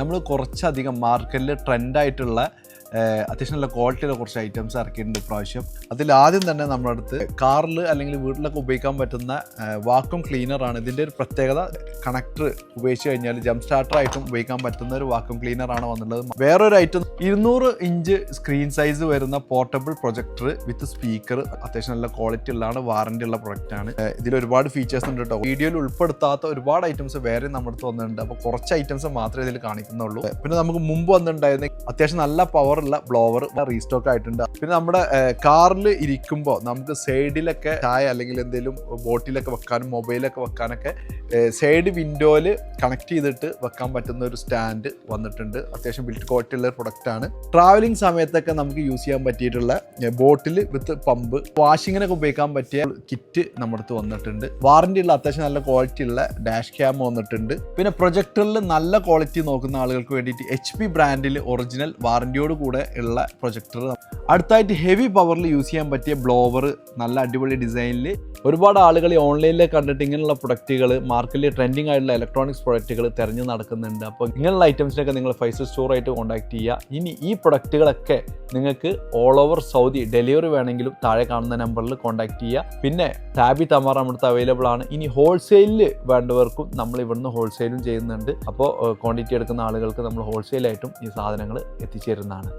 നമ്മൾ കുറച്ചധികം മാർക്കറ്റിൽ ട്രെൻഡായിട്ടുള്ള അത്യാവശ്യം നല്ല ക്വാളിറ്റിയുള്ള കുറച്ച് ഐറ്റംസ് ഇറക്കിയിട്ടുണ്ട് ഇപ്രാവശ്യം. അതിൽ ആദ്യം തന്നെ നമ്മുടെ അടുത്ത് കാറിൽ അല്ലെങ്കിൽ വീട്ടിലൊക്കെ ഉപയോഗിക്കാൻ പറ്റുന്ന വാക്വം ക്ലീനറാണ്. ഇതിൻ്റെ ഒരു പ്രത്യേകത കണക്ടർ ഉപയോഗിച്ച് കഴിഞ്ഞാൽ ജംപ് സ്റ്റാർട്ടറായിട്ടും ഉപയോഗിക്കാൻ പറ്റുന്ന ഒരു വാക്വം ക്ലീനറാണ് വന്നിട്ടുള്ളത്. വേറൊരു ഐറ്റം 200 ഇഞ്ച് സ്ക്രീൻ സൈസ് വരുന്ന പോർട്ടബിൾ പ്രൊജക്ടർ വിത്ത് സ്പീക്കർ, അത്യാവശ്യം നല്ല ക്വാളിറ്റി ഉള്ളതാണ്, വാറണ്ടി ഉള്ള പ്രൊഡക്റ്റാണ്. ഇതിൽ ഒരുപാട് ഫീച്ചേഴ്സ് ഉണ്ട് കേട്ടോ. വീഡിയോയിൽ ഉൾപ്പെടുത്താത്ത ഒരുപാട് ഐറ്റംസ് വേറെ നമ്മുടെ അടുത്ത് വന്നിട്ടുണ്ട്. അപ്പോൾ കുറച്ച് ഐറ്റംസ് മാത്രമേ ഇതിൽ കാണിക്കുന്നുള്ളൂ. പിന്നെ നമുക്ക് മുമ്പ് വന്നിട്ടുണ്ടായിരുന്ന അത്യാവശ്യം നല്ല പവർ ബ്ലോവർ റീസ്റ്റോക്ക് ആയിട്ടുണ്ട്. പിന്നെ നമ്മുടെ കാറിൽ ഇരിക്കുമ്പോൾ നമുക്ക് സൈഡിലൊക്കെ ചായ അല്ലെങ്കിൽ എന്തെങ്കിലും ബോട്ടിലൊക്കെ വെക്കാനും മൊബൈലൊക്കെ വെക്കാനൊക്കെ സൈഡ് വിൻഡോയിൽ കണക്ട് ചെയ്തിട്ട് വെക്കാൻ പറ്റുന്ന ഒരു സ്റ്റാൻഡ് വന്നിട്ടുണ്ട്. അത്യാവശ്യം ബിൽറ്റ് ക്വാളിറ്റി ഉള്ള പ്രൊഡക്റ്റാണ്. ട്രാവലിംഗ് സമയത്തൊക്കെ നമുക്ക് യൂസ് ചെയ്യാൻ പറ്റിയിട്ടുള്ള ബോട്ടിൽ വിത്ത് പമ്പ്, വാഷിങ്ങിനൊക്കെ ഉപയോഗിക്കാൻ പറ്റിയ കിറ്റ് നമ്മുടെ അടുത്ത് വന്നിട്ടുണ്ട്. വാറണ്ടി ഉള്ള അത്യാവശ്യം നല്ല ക്വാളിറ്റി ഉള്ള ഡാഷ് ക്യാം വന്നിട്ടുണ്ട്. പിന്നെ പ്രൊജക്ടറിൽ നല്ല ക്വാളിറ്റി നോക്കുന്ന ആളുകൾക്ക് വേണ്ടിയിട്ട് HP ബ്രാൻഡിൽ ഒറിജിനൽ വാറണ്ടിയോട് കൂടെ ഉള്ള പ്രൊജക്ടർ. അടുത്തായിട്ട് ഹെവി പവറിൽ യൂസ് ചെയ്യാൻ പറ്റിയ ബ്ലോവർ, നല്ല അടിപൊളി ഡിസൈനിൽ. ഒരുപാട് ആളുകൾ ഈ ഓൺലൈനിൽ കണ്ടിട്ട് ഇങ്ങനെയുള്ള പ്രൊഡക്റ്റുകൾ, മാർക്കറ്റിൽ ട്രെൻഡിങ് ആയിട്ടുള്ള ഇലക്ട്രോണിക്സ് പ്രൊഡക്റ്റുകൾ തിരഞ്ഞു നടക്കുന്നുണ്ട്. അപ്പോൾ ഇങ്ങനെയുള്ള ഐറ്റംസിനൊക്കെ നിങ്ങൾ 5 സ്റ്റോറായിട്ട് കോൺടാക്ട് ചെയ്യുക. ഇനി ഈ പ്രൊഡക്റ്റുകളൊക്കെ നിങ്ങൾക്ക് ഓൾ ഓവർ സൗദി ഡെലിവറി വേണമെങ്കിലും താഴെ കാണുന്ന നമ്പറിൽ കോൺടാക്ട് ചെയ്യുക. പിന്നെ ടാബി തമാറ നമ്മുടെ അവൈലബിൾ ആണ്. ഇനി ഹോൾസെയിലിൽ വേണ്ടവർക്കും നമ്മൾ ഇവിടുന്ന് ഹോൾസെയിലും ചെയ്യുന്നുണ്ട്. അപ്പോൾ ക്വാണ്ടിറ്റി എടുക്കുന്ന ആളുകൾക്ക് നമ്മൾ ഹോൾസെയിലായിട്ടും ഈ സാധനങ്ങൾ എത്തിച്ചേരുന്നതാണ്.